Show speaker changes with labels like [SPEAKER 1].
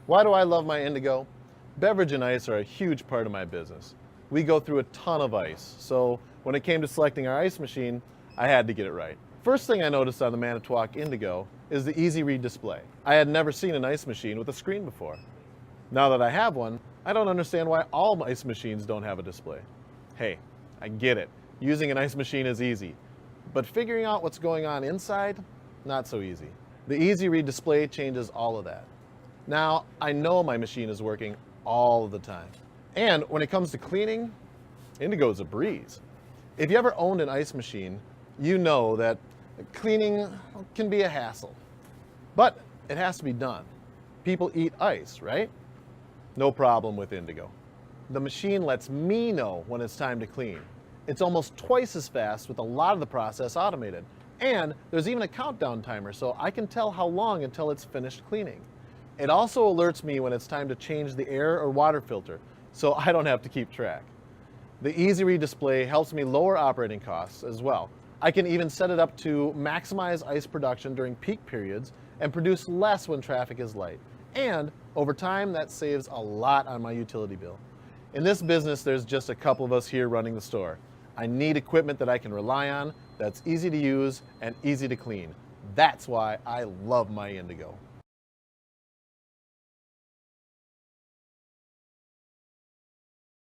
[SPEAKER 1] Why do I love my Indigo? Beverage and ice are a huge part of my business. We go through a ton of ice, so when it came to selecting our ice machine, I had to get it right. First thing I noticed on the Manitowoc Indigo is the easy read display. I had never seen an ice machine with a screen before. Now that I have one, I don't understand why all ice machines don't have a display. Hey, I get it. Using an ice machine is easy, but figuring out what's going on inside, not so easy. The easy read display changes all of that. Now, I know my machine is working all the time. And when it comes to cleaning, Indigo is a breeze. If you ever owned an ice machine, you know that cleaning can be a hassle. But it has to be done. People eat ice, right? No problem with Indigo. The machine lets me know when it's time to clean. It's almost twice as fast with a lot of the process automated. And there's even a countdown timer, so I can tell how long until it's finished cleaning. It also alerts me when it's time to change the air or water filter, so I don't have to keep track. The Easy Read display helps me lower operating costs as well. I can even set it up to maximize ice production during peak periods and produce less when traffic is light. And over time, that saves a lot on my utility bill. In this business, there's just a couple of us here running the store. I need equipment that I can rely on, that's easy to use and easy to clean. That's why I love my Indigo.